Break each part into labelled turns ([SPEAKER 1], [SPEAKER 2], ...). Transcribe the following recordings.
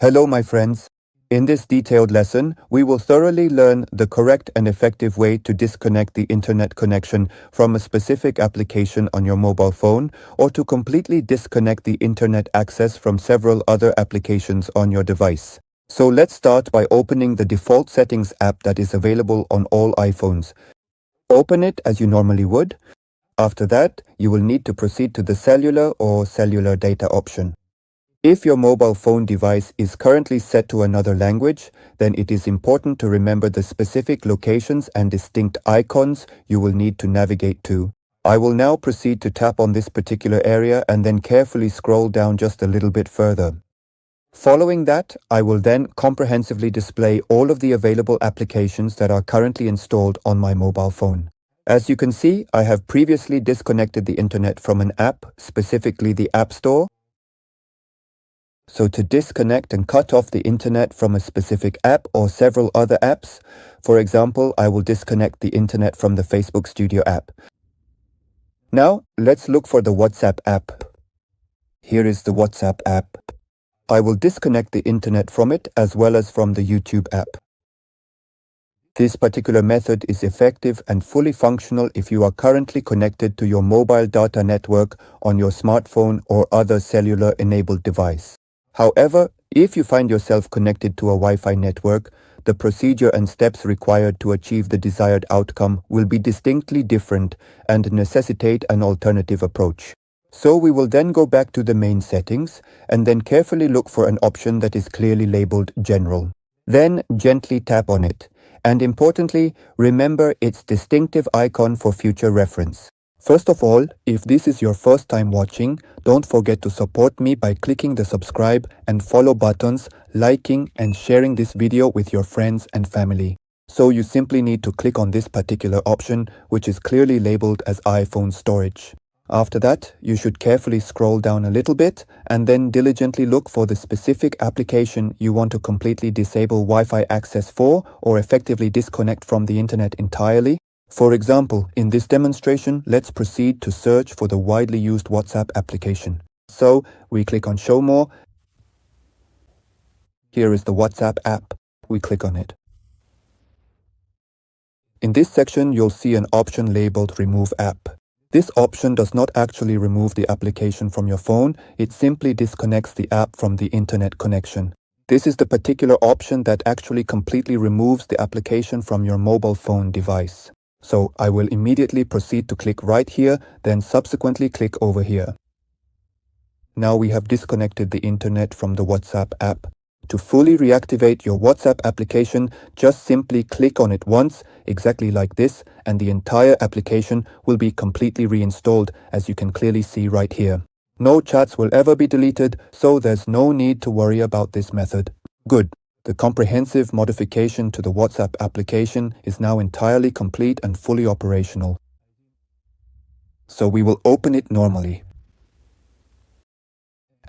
[SPEAKER 1] Hello, my friends. In this detailed lesson, we will thoroughly learn the correct and effective way to disconnect the internet connection from a specific application on your mobile phone or to completely disconnect the internet access from several other applications on your device. So let's start by opening the default settings app that is available on all iPhones. Open it as you normally would. After that, you will need to proceed to the cellular or cellular data option. If your mobile phone device is currently set to another language, then it is important to remember the specific locations and distinct icons you will need to navigate to. I will now proceed to tap on this particular area and then carefully scroll down just a little bit further. Following that, I will then comprehensively display all of the available applications that are currently installed on my mobile phone. As you can see, I have previously disconnected the internet from an app, specifically the App Store. So to disconnect and cut off the internet from a specific app or several other apps, for example, I will disconnect the internet from the Facebook Studio app. Now, let's look for the WhatsApp app. Here is the WhatsApp app. I will disconnect the internet from it as well as from the YouTube app. This particular method is effective and fully functional if you are currently connected to your mobile data network on your smartphone or other cellular-enabled device. However, if you find yourself connected to a Wi-Fi network, the procedure and steps required to achieve the desired outcome will be distinctly different and necessitate an alternative approach. So we will then go back to the main settings and then carefully look for an option that is clearly labeled General. Then gently tap on it, and importantly, remember its distinctive icon for future reference. First of all, if this is your first time watching, don't forget to support me by clicking the subscribe and follow buttons, liking and sharing this video with your friends and family. So you simply need to click on this particular option, which is clearly labeled as iPhone storage. After that, you should carefully scroll down a little bit and then diligently look for the specific application you want to completely disable Wi-Fi access for or effectively disconnect from the internet entirely. For example, in this demonstration, let's proceed to search for the widely used WhatsApp application. So, we click on Show More. Here is the WhatsApp app. We click on it. In this section, you'll see an option labeled Remove App. This option does not actually remove the application from your phone, it simply disconnects the app from the internet connection. This is the particular option that actually completely removes the application from your mobile phone device. So I will immediately proceed to click right here, then subsequently click over here. Now we have disconnected the internet from the WhatsApp app. To fully reactivate your WhatsApp application, just simply click on it once, exactly like this, and the entire application will be completely reinstalled, as you can clearly see right here. No chats will ever be deleted, so there's no need to worry about this method. Good. The comprehensive modification to the WhatsApp application is now entirely complete and fully operational. So we will open it normally.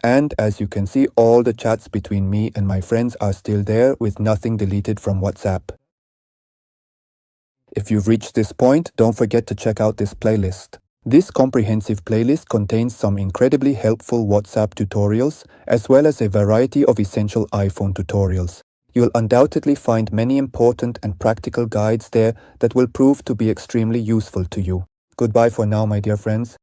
[SPEAKER 1] And as you can see, all the chats between me and my friends are still there with nothing deleted from WhatsApp. If you've reached this point, don't forget to check out this playlist. This comprehensive playlist contains some incredibly helpful WhatsApp tutorials, as well as a variety of essential iPhone tutorials. You'll undoubtedly find many important and practical guides there that will prove to be extremely useful to you. Goodbye for now, my dear friends.